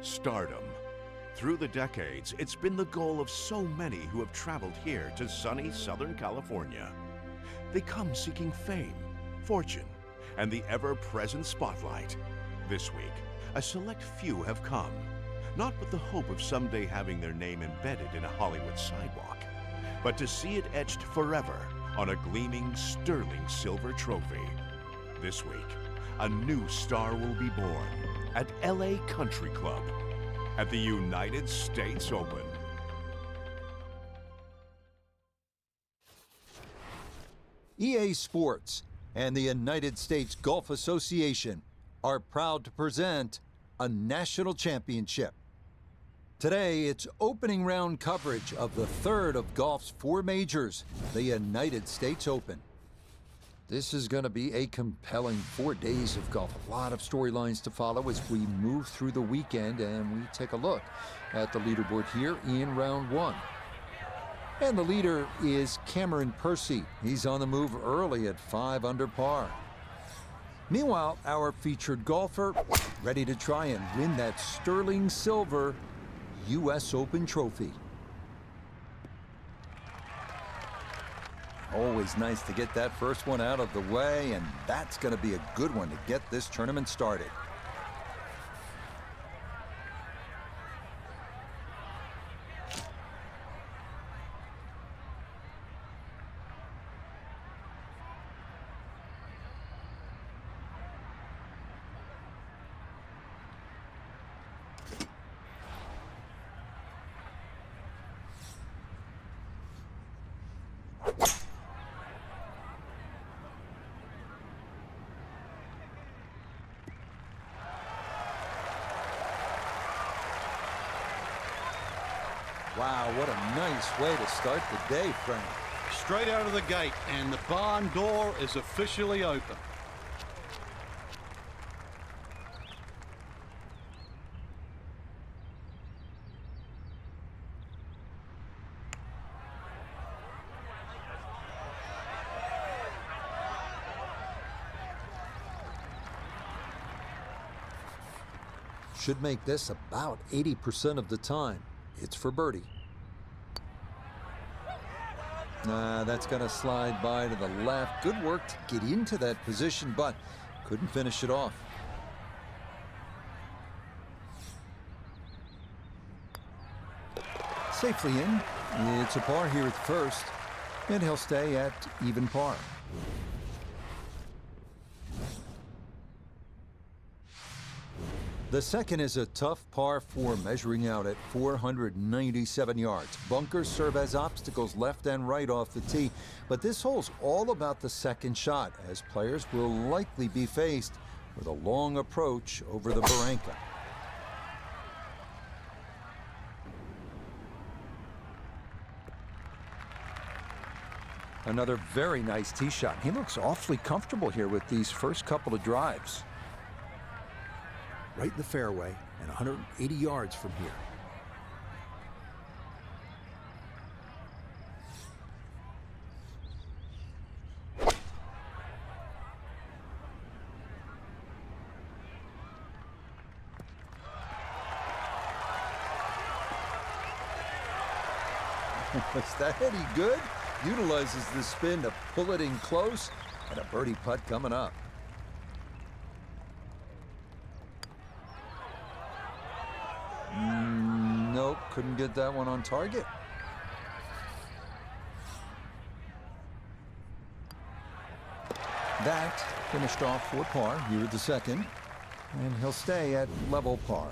Stardom. Through the decades, it's been the goal of so many who have traveled here to sunny Southern California. They come seeking fame, fortune, and the ever-present spotlight. This week, a select few have come, not with the hope of someday having their name embedded in a Hollywood sidewalk, but to see it etched forever on a gleaming, sterling silver trophy. This week, a new star will be born at LA Country Club at the United States Open. EA Sports and the United States Golf Association are proud to present a national championship. Today, it's opening round coverage of the third of golf's four majors, the United States Open. This is going to be a compelling 4 days of golf. A lot of storylines to follow as we move through the weekend and we take a look at the leaderboard here in round one. And the leader is Cameron Percy. He's on the move early at 5 under par. Meanwhile, our featured golfer ready to try and win that sterling silver U.S. Open trophy. Always nice to get that first one out of the way, and that's going to be a good one to get this tournament started. Wow, what a nice way to start the day, Frank. Straight out of the gate, and the barn door is officially open. Should make this about 80% of the time. It's for birdie. That's going to slide by to the left. Good work to get into that position, but couldn't finish it off. Safely in. It's a par here at first, and he'll stay at even par. The second is a tough par 4, measuring out at 497 yards. Bunkers serve as obstacles left and right off the tee, but this hole's all about the second shot, as players will likely be faced with a long approach over the barranca. Another very nice tee shot. He looks awfully comfortable here with these first couple of drives. Right in the fairway and 180 yards from here. Was that any good? Utilizes the spin to pull it in close, and a birdie putt coming up. Nope, couldn't get that one on target. That finished off for par here at the second, and he'll stay at level par.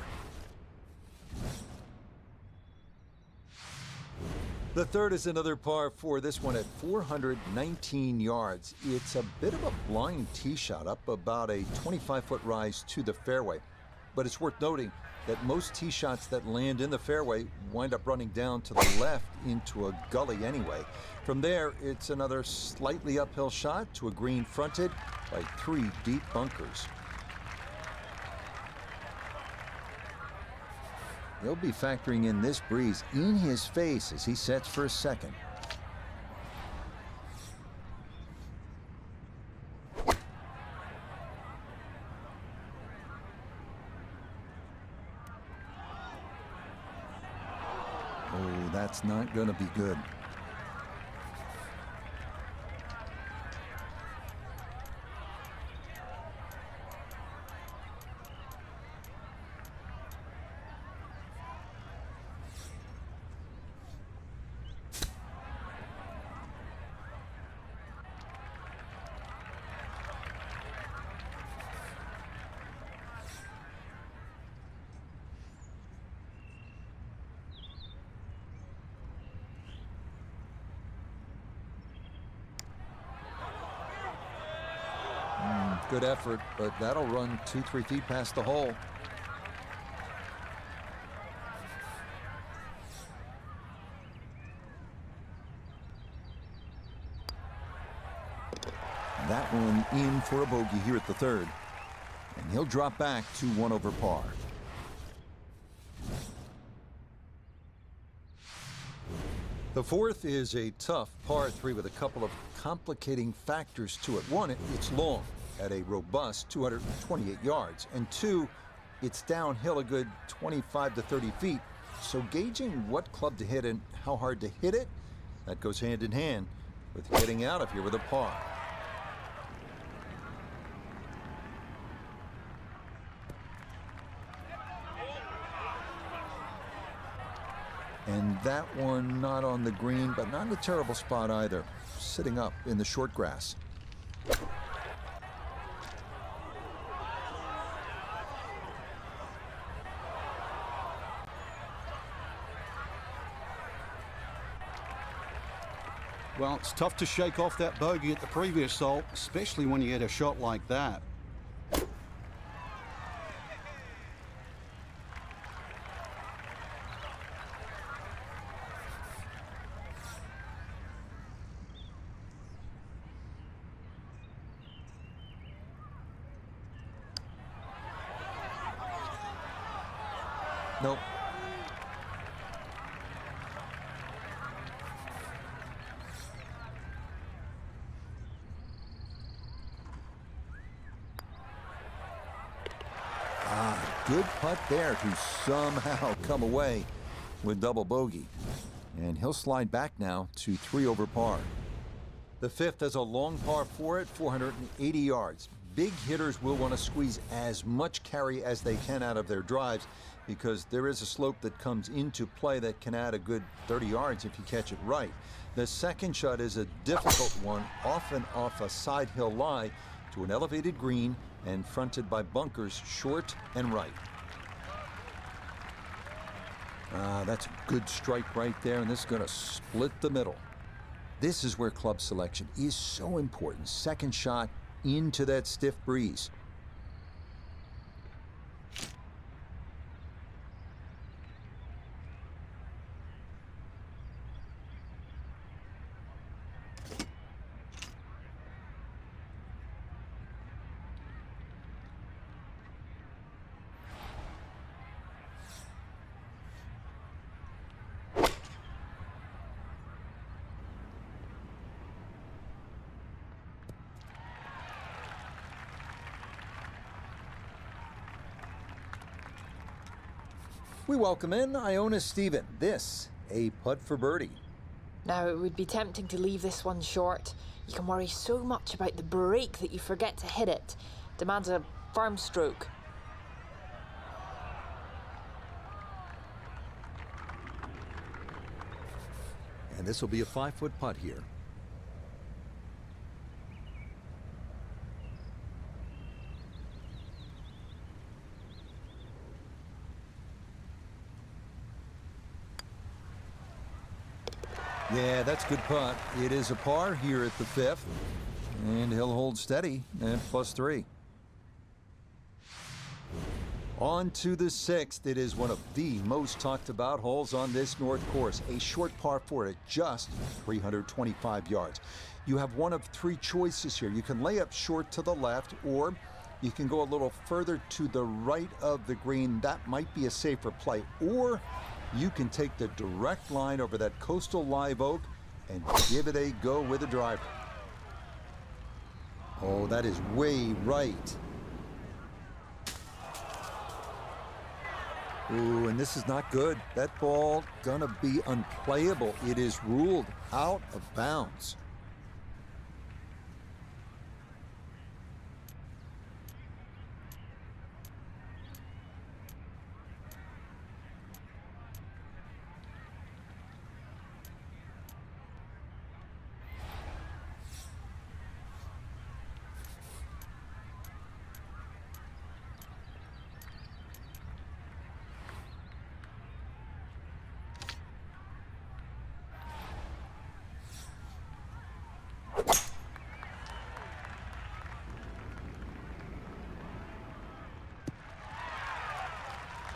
The third is another par 4, this one at 419 yards. It's a bit of a blind tee shot up about a 25-foot rise to the fairway, but it's worth noting that most tee shots that land in the fairway wind up running down to the left into a gully anyway. From there, it's another slightly uphill shot to a green fronted by 3 deep bunkers. He'll be factoring in this breeze in his face as he sets for a second. Oh, that's not going to be good. Good effort, but that'll run 2-3 feet past the hole. That one in for a bogey here at the third. And he'll drop back to 1 over par. The fourth is a tough par 3 with a couple of complicating factors to it. One, it's long at a robust 228 yards. And two, it's downhill a good 25 to 30 feet. So gauging what club to hit and how hard to hit it, that goes hand in hand with getting out of here with a par. And that one not on the green, but not in a terrible spot either. Sitting up in the short grass. Well, it's tough to shake off that bogey at the previous hole, especially when you hit a shot like that. Nope. Good putt there to somehow come away with double bogey. And he'll slide back now to 3 over par. The fifth is a long par 4 at 480 yards. Big hitters will want to squeeze as much carry as they can out of their drives because there is a slope that comes into play that can add a good 30 yards if you catch it right. The second shot is a difficult one, often off a side hill lie to an elevated green and fronted by bunkers short and right. That's a good strike right there, and this is going to split the middle. This is where club selection is so important. Second shot into that stiff breeze. We welcome in Iona Stephen. This, a putt for birdie. Now, it would be tempting to leave this one short. You can worry so much about the break that you forget to hit it. Demands a firm stroke. And this will be a 5-foot putt here. Yeah, that's a good putt. It is a par here at the fifth, and he'll hold steady at +3. On to the sixth. It is one of the most talked about holes on this North Course. A short par 4 at just 325 yards. You have one of 3 choices here. You can lay up short to the left, or you can go a little further to the right of the green. That might be a safer play. Or you can take the direct line over that coastal live oak and give it a go with a driver. Oh, that is way right. Ooh, and this is not good. That ball gonna be unplayable. It is ruled out of bounds.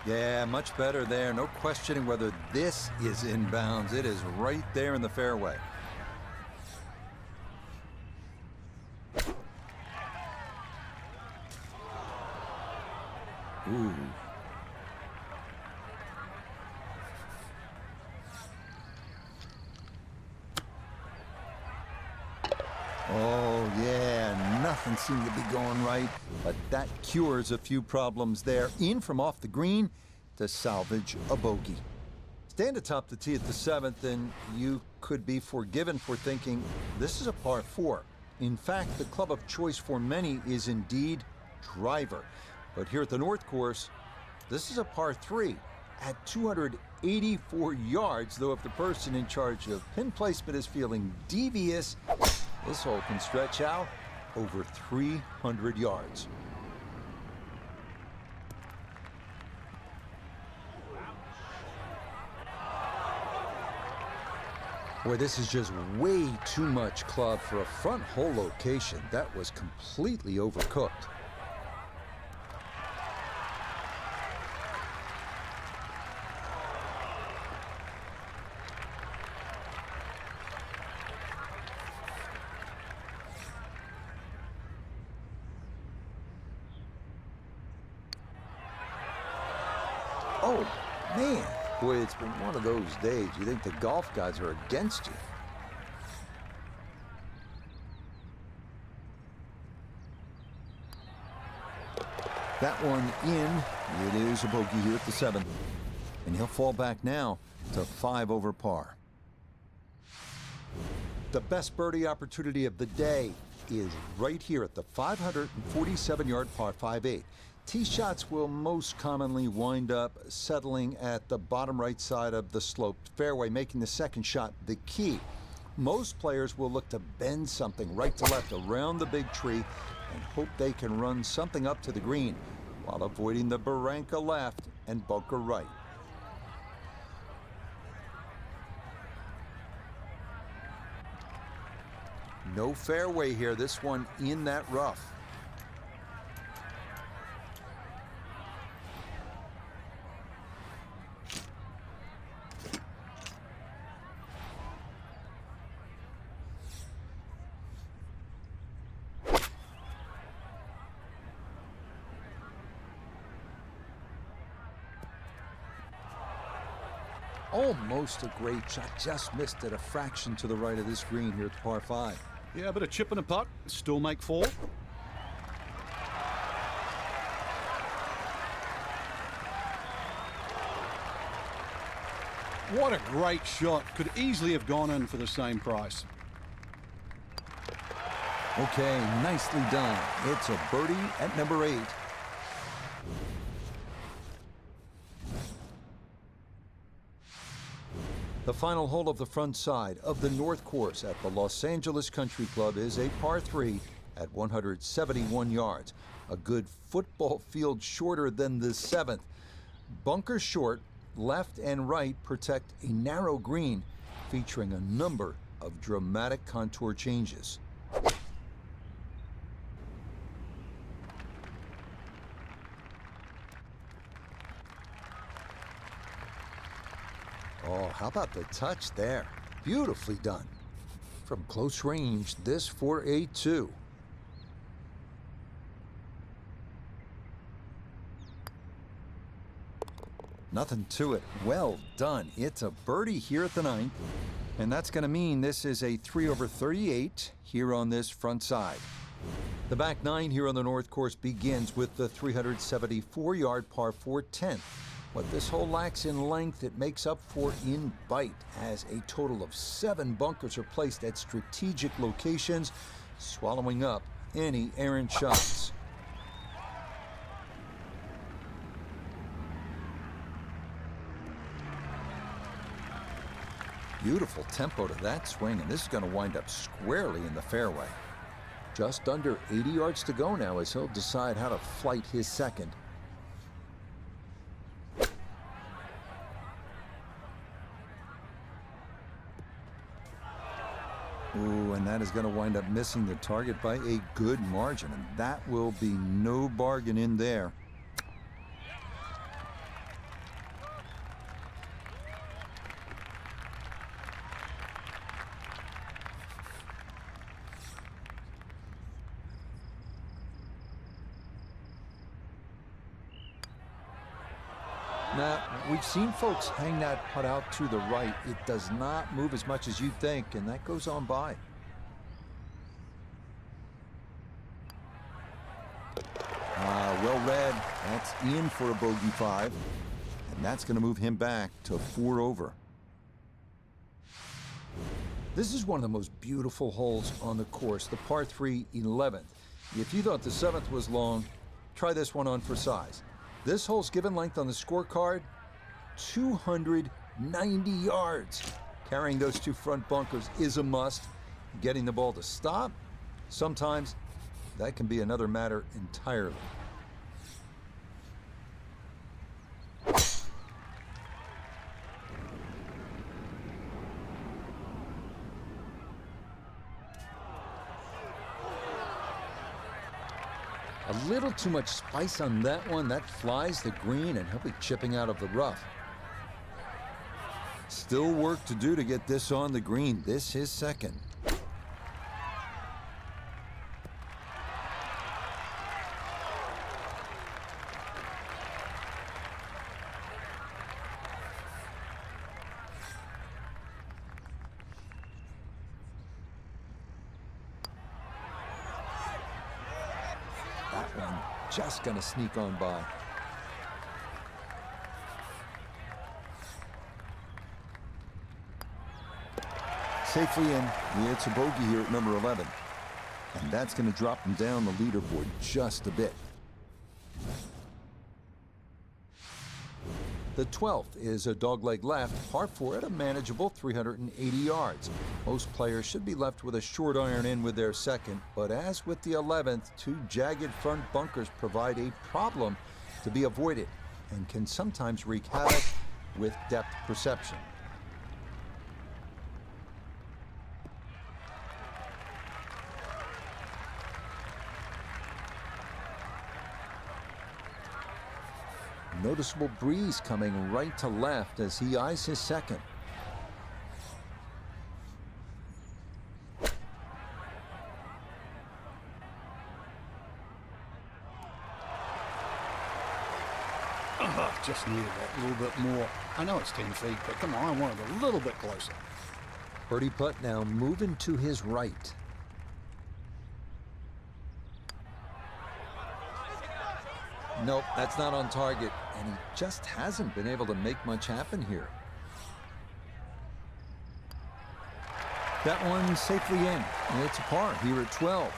Yeah, much better there. No questioning whether this is in bounds. It is right there in the fairway. Ooh. Oh, yeah, nothing seemed to be going right, but that cures a few problems there. In from off the green to salvage a bogey. Stand atop the tee at the 7th, and you could be forgiven for thinking this is a par 4. In fact, the club of choice for many is indeed driver. But here at the North Course, this is a par 3 at 284 yards, though if the person in charge of pin placement is feeling devious, this hole can stretch out over 300 yards. Boy, this is just way too much club for a front hole location. That was completely overcooked. Oh, man. Boy, it's been one of those days. You think the golf gods are against you. That one in. It is a bogey here at the 7th. And he'll fall back now to 5 over par. The best birdie opportunity of the day is right here at the 547-yard par 5/8. Tee shots will most commonly wind up settling at the bottom right side of the sloped fairway, making the second shot the key. Most players will look to bend something right to left around the big tree and hope they can run something up to the green while avoiding the barranca left and bunker right. No fairway here, this one in that rough. Almost a great shot, just missed it a fraction to the right of this green here at the par 5. Yeah, a bit of chip and a putt, still make 4. What a great shot. Could easily have gone in for the same price. Okay, nicely done. It's a birdie at number 8. The final hole of the front side of the North Course at the Los Angeles Country Club is a par 3 at 171 yards. A good football field shorter than the 7th. Bunker short, left and right protect a narrow green featuring a number of dramatic contour changes. Oh, how about the touch there? Beautifully done. From close range, this for a 2. Nothing to it. Well done. It's a birdie here at the 9th. And that's going to mean this is a 3 over 38 here on this front side. The back 9 here on the North Course begins with the 374-yard par 4 10th. What this hole lacks in length, it makes up for in bite, as a total of 7 bunkers are placed at strategic locations, swallowing up any errant shots. Beautiful tempo to that swing, and this is going to wind up squarely in the fairway. Just under 80 yards to go now as he'll decide how to flight his second. Ooh, and that is going to wind up missing the target by a good margin, and that will be no bargain in there. Now, we've seen folks hang that putt out to the right. It does not move as much as you'd think, and that goes on by. Well read. That's in for a bogey 5, and that's going to move him back to 4 over. This is one of the most beautiful holes on the course, the par 3 11th. If you thought the 7th was long, try this one on for size. This hole's given length on the scorecard, 290 yards. Carrying those 2 front bunkers is a must. Getting the ball to stop, sometimes that can be another matter entirely. A little too much spice on that one. That flies the green, and he'll be chipping out of the rough. Still work to do to get this on the green. This his second. That one just gonna sneak on by. Safely in. It's a bogey here at number 11. And that's going to drop him down the leaderboard just a bit. The 12th is a dogleg left, par 4 at a manageable 380 yards. Most players should be left with a short iron in with their second, but as with the 11th, 2 jagged front bunkers provide a problem to be avoided and can sometimes wreak havoc with depth perception. Noticeable breeze coming right to left as he eyes his second. Just needed that little bit more. I know it's 10 feet, but come on, I want it a little bit closer. Birdie putt now moving to his right. Nope, that's not on target, and he just hasn't been able to make much happen here. That one safely in, and it's a par here at 12.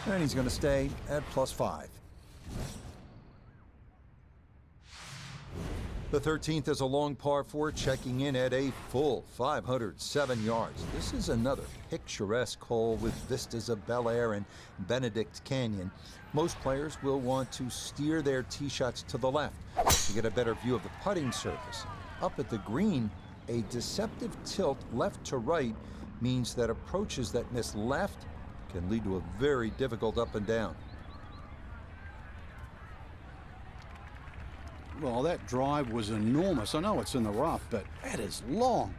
And he's going to stay at +5. The 13th is a long par 4, checking in at a full 507 yards. This is another picturesque hole with vistas of Bel Air and Benedict Canyon. Most players will want to steer their tee shots to the left to get a better view of the putting surface. Up at the green, a deceptive tilt left to right means that approaches that miss left can lead to a very difficult up and down. Well, that drive was enormous. I know it's in the rough, but that is long.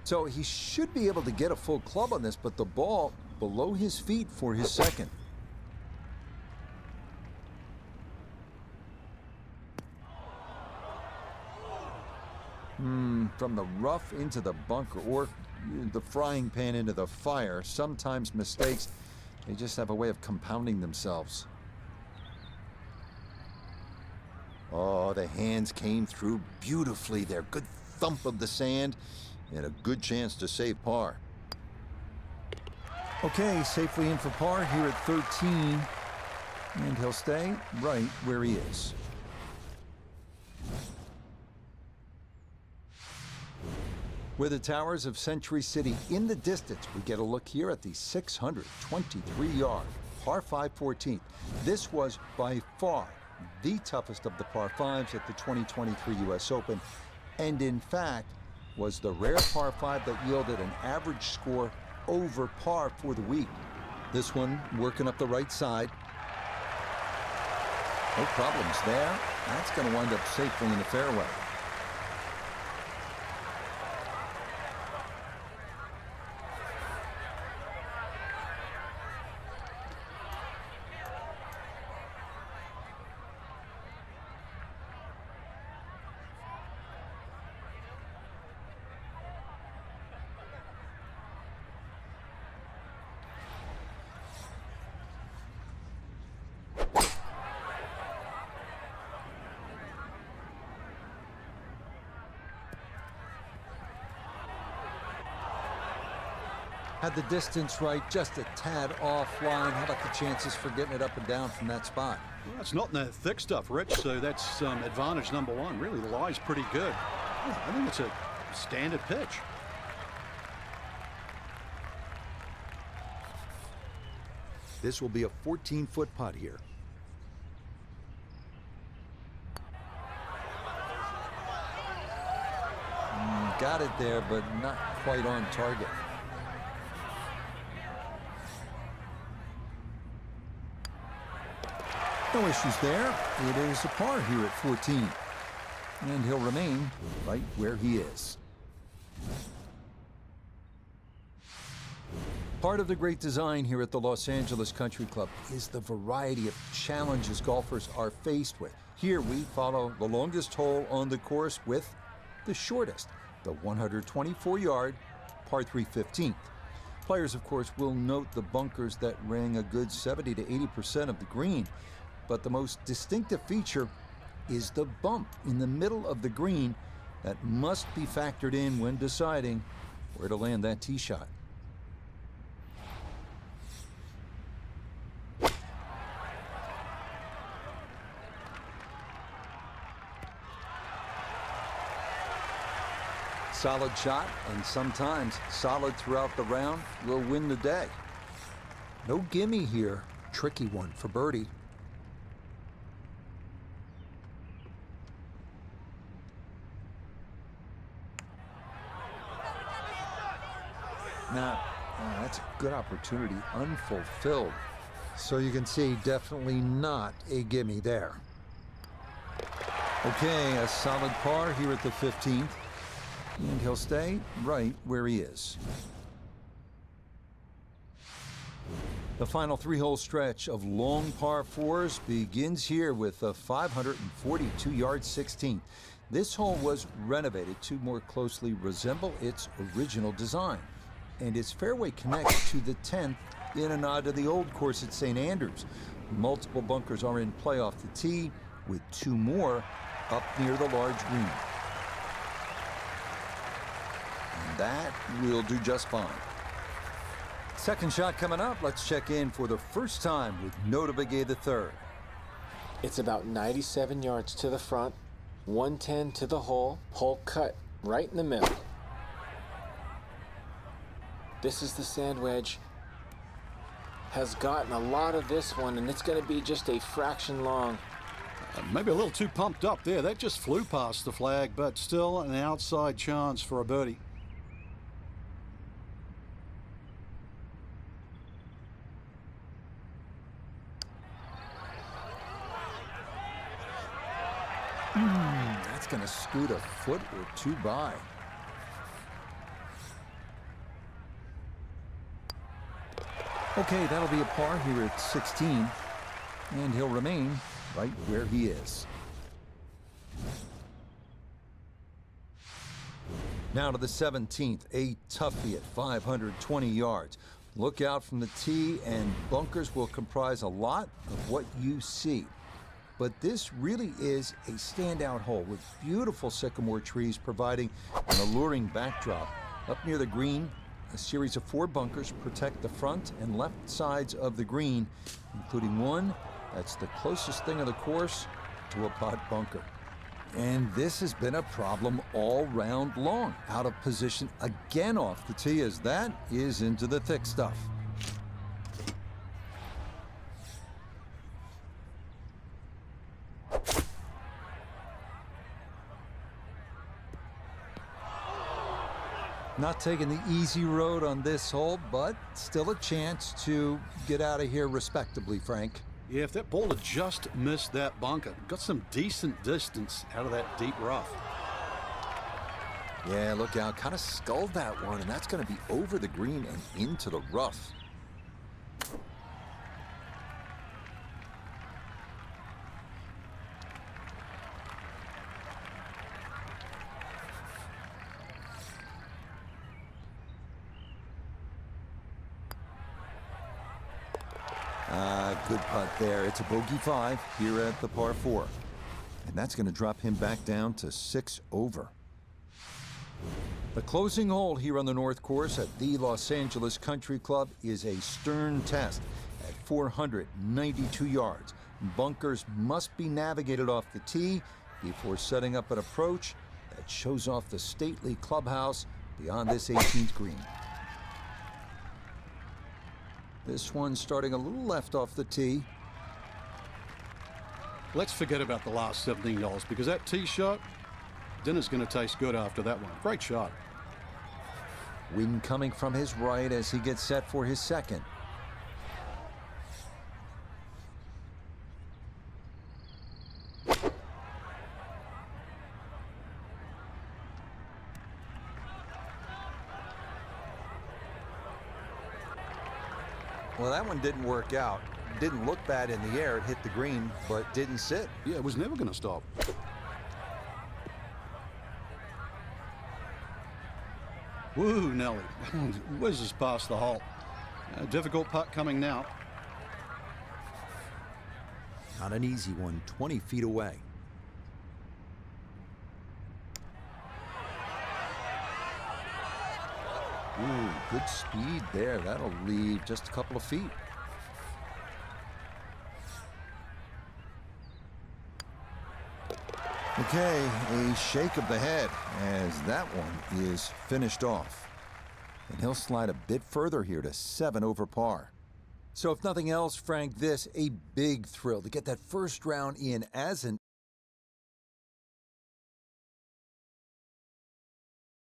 So he should be able to get a full club on this, but the ball below his feet for his second. From the rough into the bunker, or the frying pan into the fire. Sometimes mistakes, they just have a way of compounding themselves. Oh, the hands came through beautifully there. Good thump of the sand and a good chance to save par. Okay, safely in for par here at 13. And he'll stay right where he is. With the towers of Century City in the distance, we get a look here at the 623-yard par 5 14th. This was by far the toughest of the par 5s at the 2023 U.S. Open, and in fact was the rare par 5 that yielded an average score over par for the week. This one working up the right side. No problems there. That's going to wind up safely in the fairway. Had the distance right, just a tad offline. How about the chances for getting it up and down from that spot? Well, it's not in the thick stuff, Rich, so that's advantage number one. Really, the lie's pretty good. I think it's a standard pitch. This will be a 14-foot putt here. Got it there, but not quite on target. No issues there. It is a par here at 14. And he'll remain right where he is. Part of the great design here at the Los Angeles Country Club is the variety of challenges golfers are faced with. Here we follow the longest hole on the course with the shortest, the 124-yard par 3 15th. Players, of course, will note the bunkers that ring a good 70 to 80% of the green. But the most distinctive feature is the bump in the middle of the green that must be factored in when deciding where to land that tee shot. Solid shot, and sometimes solid throughout the round, will win the day. No gimme here. Tricky one for birdie. Now, that's a good opportunity, unfulfilled. So you can see, definitely not a gimme there. Okay, a solid par here at the 15th. And he'll stay right where he is. The final three-hole stretch of long par 4s begins here with a 542-yard 16th. This hole was renovated to more closely resemble its original design. And its fairway connects to the 10th in a nod to the old course at St. Andrews. Multiple bunkers are in play off the tee, with two more up near the large green. And that will do just fine. Second shot coming up. Let's check in for the first time with Notah Begay III. It's about 97 yards to the front, 110 to the hole cut right in the middle. This is the sand wedge. Has gotten a lot of this one, and it's going to be just a fraction long. Maybe a little too pumped up there. That just flew past the flag, but still an outside chance for a birdie. That's going to scoot a foot or two by. Okay, that'll be a par here at 16, and he'll remain right where he is. Now to the 17th, a toughie at 520 yards. Look out from the tee, and bunkers will comprise a lot of what you see. but this really is a standout hole with beautiful sycamore trees providing an alluring backdrop. Up near the green, a series of 4 bunkers protect the front and left sides of the green, including one that's the closest thing of the course to a pot bunker. And this has been a problem all round long. Out of position again off the tee as that is into the thick stuff. Not taking the easy road on this hole, but still a chance to get out of here respectably, Frank. Yeah, if that ball had just missed that bunker, got some decent distance out of that deep rough. Yeah, look out, kind of sculled that one, and that's going to be over the green and into the rough. Good putt there. It's a bogey 5 here at the par 4. And that's going to drop him back down to 6 over. The closing hole here on the North Course at the Los Angeles Country Club is a stern test at 492 yards. Bunkers must be navigated off the tee before setting up an approach that shows off the stately clubhouse beyond this 18th green. This one starting a little left off the tee. Let's forget about the last $17 because that tee shot, dinner's going to taste good after that one. Great shot. Wind coming from his right as he gets set for his second. Well, that one didn't work out. Didn't look bad in the air. It hit the green, but didn't sit. Yeah, it was never going to stop. Woo, Nelly. Whizzes past the hole. Difficult putt coming now. Not an easy one, 20 feet away. Ooh, good speed there. That'll leave just a couple of feet. Okay, a shake of the head as that one is finished off. And he'll slide a bit further here to 7 over par. So if nothing else, Frank, this a big thrill to get that first round in as an